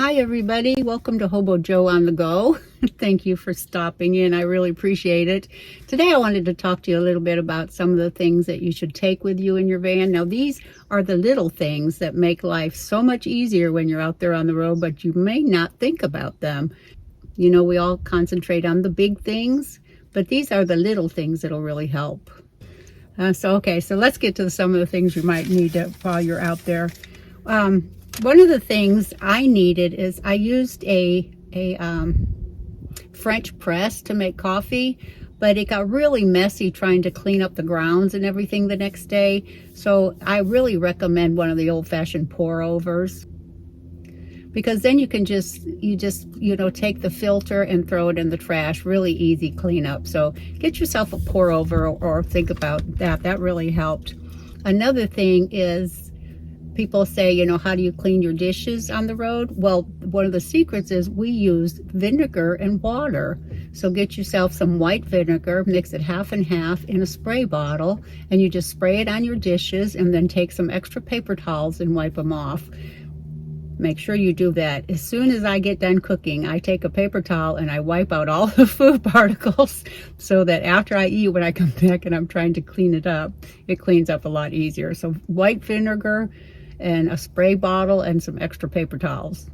Hi everybody, welcome to Hobo Joe on the Go. Thank you for stopping in, I really appreciate it. Today I wanted to talk to you a little bit about some of the things that you should take with you in your van. Now these are the little things that make life so much easier when you're out there on the road, but you may not think about them. You know, we all concentrate on the big things, but these are the little things that'll really help. So let's get to some of the things you might need while you're out there. One of the things I needed is I used a French press to make coffee, but it got really messy trying to clean up the grounds and everything the next day. So I really recommend one of the old-fashioned pour overs, because then you can just take the filter and throw it in the trash. Really easy cleanup. So get yourself a pour over or think about that. That really helped. Another thing is, people say, you know, how do you clean your dishes on the road? Well, one of the secrets is we use vinegar and water. So get yourself some white vinegar, mix it half and half in a spray bottle, and you just spray it on your dishes and then take some extra paper towels and wipe them off. Make sure you do that. As soon as I get done cooking, I take a paper towel and I wipe out all the food particles so that after I eat, when I come back and I'm trying to clean it up, it cleans up a lot easier. So white vinegar and a spray bottle and some extra paper towels.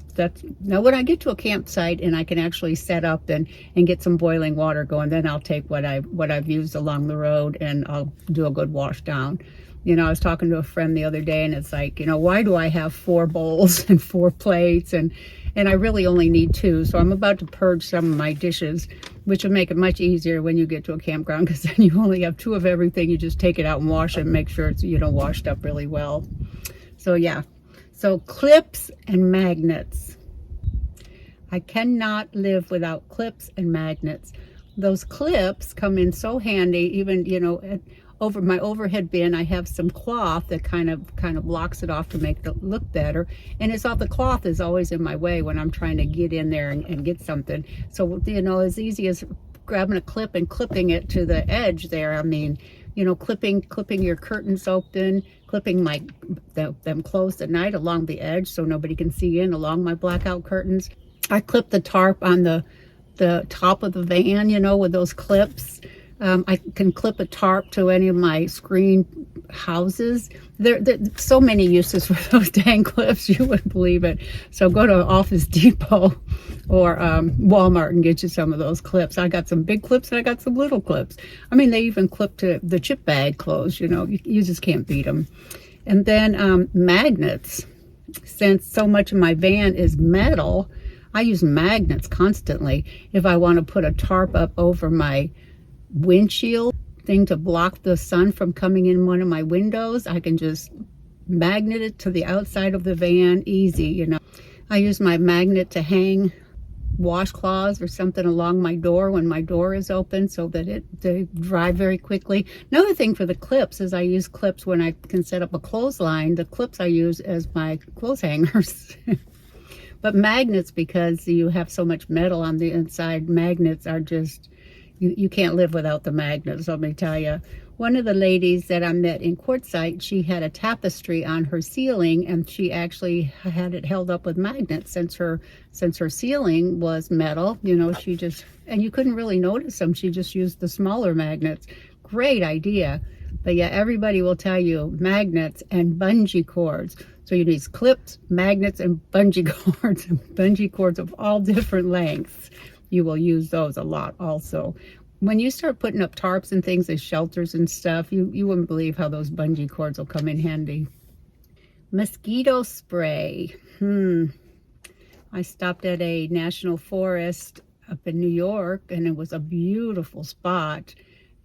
Now when I get to a campsite and I can actually set up and get some boiling water going, then I'll take what I've used along the road and I'll do a good wash down. You know, I was talking to a friend the other day and it's like, you know, why do I have 4 bowls and 4 plates and I really only need 2. So I'm about to purge some of my dishes, which will make it much easier when you get to a campground, because then you only have 2 of everything. You just take it out and wash it and make sure it's, you know, washed up really well. So yeah, so clips and magnets. I cannot live without clips and magnets. Those clips come in so handy. Even, you know, over my overhead bin, I have some cloth that kind of blocks it off to make it look better. And it's all, the cloth is always in my way when I'm trying to get in there and get something. So, you know, as easy as grabbing a clip and clipping it to the edge there. I mean, you know, clipping your curtains open, clipping them closed at night along the edge so nobody can see in along my blackout curtains. I clip the tarp on the top of the van, you know, with those clips. I can clip a tarp to any of my screen houses. There so many uses for those dang clips, you wouldn't believe it. So go to Office Depot or Walmart and get you some of those clips. I got some big clips and I got some little clips. I mean, they even clip to the chip bag clothes, you know, you just can't beat them. And then magnets. Since so much of my van is metal, I use magnets constantly. If I want to put a tarp up over my windshield thing to block the sun from coming in one of my windows, I can just magnet it to the outside of the van. Easy, you know. I use my magnet to hang washcloths or something along my door when my door is open so that they dry very quickly. Another thing for the clips is I use clips when I can set up a clothesline. The clips I use as my clothes hangers. But magnets, because you have so much metal on the inside, magnets are just, you can't live without the magnets, let me tell you. One of the ladies that I met in Quartzsite, she had a tapestry on her ceiling and she actually had it held up with magnets since her ceiling was metal. You know, and you couldn't really notice them. She just used the smaller magnets. Great idea. But yeah, everybody will tell you magnets and bungee cords. So you need clips, magnets, and bungee cords, and bungee cords of all different lengths. You will use those a lot also. When you start putting up tarps and things as shelters and stuff, you wouldn't believe how those bungee cords will come in handy. Mosquito spray. I stopped at a national forest up in New York and it was a beautiful spot.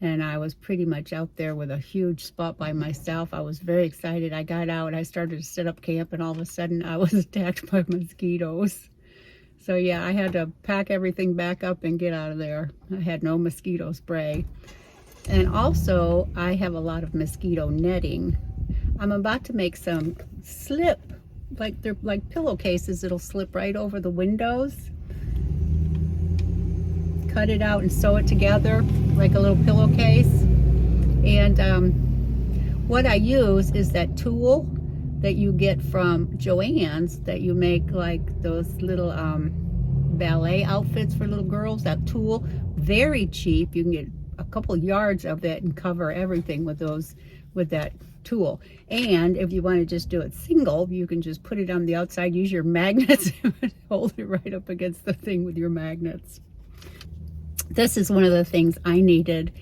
And I was pretty much out there with a huge spot by myself. I was very excited. I got out, I started to set up camp, and all of a sudden I was attacked by mosquitoes. So yeah, I had to pack everything back up and get out of there. I had no mosquito spray. And also, I have a lot of mosquito netting. I'm about to make some slip, they're like pillowcases. It'll slip right over the windows. Cut it out and sew it together like a little pillowcase. And what I use is that tool that you get from Joann's, that you make like those little ballet outfits for little girls, that tulle, very cheap. You can get a couple yards of it and cover everything with those, with that tulle. And if you want to just do it single, you can just put it on the outside, use your magnets, and hold it right up against the thing with your magnets. This is one of the things I needed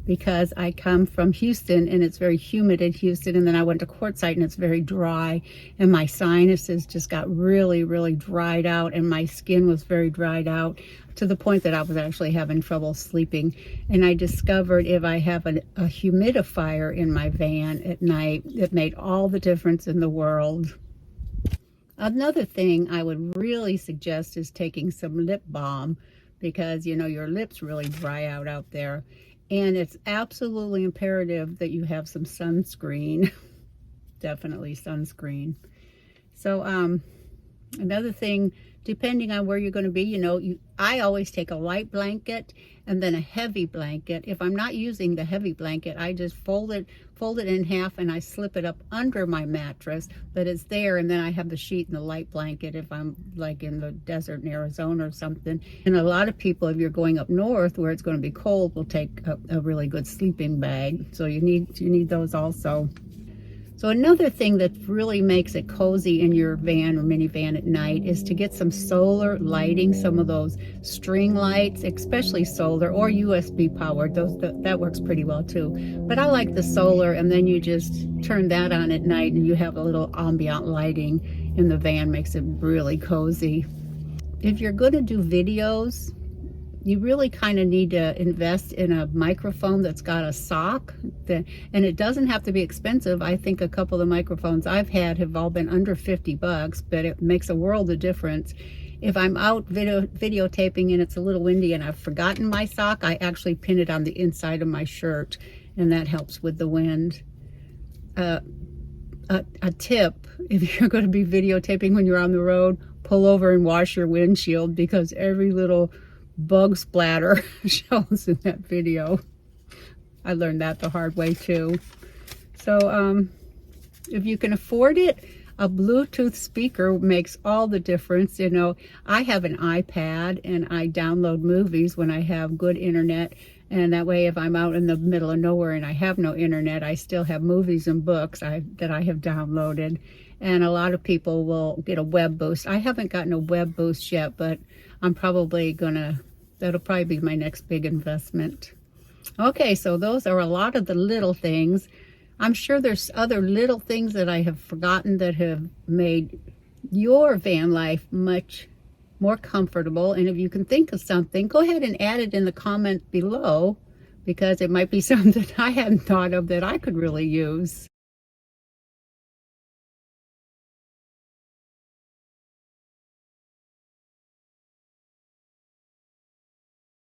because I come from Houston and it's very humid in Houston, and then I went to Quartzsite and it's very dry, and my sinuses just got really, really dried out, and my skin was very dried out to the point that I was actually having trouble sleeping. And I discovered if I have a humidifier in my van at night, it made all the difference in the world. Another thing I would really suggest is taking some lip balm, because you know your lips really dry out there, and it's absolutely imperative that you have some sunscreen. Definitely sunscreen. So another thing, depending on where you're going to be, you know, I always take a light blanket and then a heavy blanket. If I'm not using the heavy blanket, I just fold it in half and I slip it up under my mattress, but it's there, and then I have the sheet and the light blanket if I'm like in the desert in Arizona or something. And a lot of people, if you're going up north where it's going to be cold, will take a really good sleeping bag. So you need those also. So another thing that really makes it cozy in your van or minivan at night is to get some solar lighting, some of those string lights, especially solar or USB powered. That works pretty well too. But I like the solar, and then you just turn that on at night and you have a little ambient lighting in the van, makes it really cozy. If you're going to do videos, you really kind of need to invest in a microphone that's got a sock, and it doesn't have to be expensive. I think a couple of the microphones I've had have all been under $50, but it makes a world of difference. If I'm out videotaping and it's a little windy and I've forgotten my sock, I actually pin it on the inside of my shirt, and that helps with the wind. A tip, if you're going to be videotaping when you're on the road, pull over and wash your windshield, because every little bug splatter shows in that video. I learned that the hard way too. So if you can afford it, a Bluetooth speaker makes all the difference. You know, I have an iPad and I download movies when I have good internet, and that way if I'm out in the middle of nowhere and I have no internet, I still have movies and books that I have downloaded. And a lot of people will get a web boost. I haven't gotten a web boost yet, but I'm probably that'll probably be my next big investment. Okay, so those are a lot of the little things. I'm sure there's other little things that I have forgotten that have made your van life much more comfortable. And if you can think of something, go ahead and add it in the comment below, because it might be something I hadn't thought of that I could really use.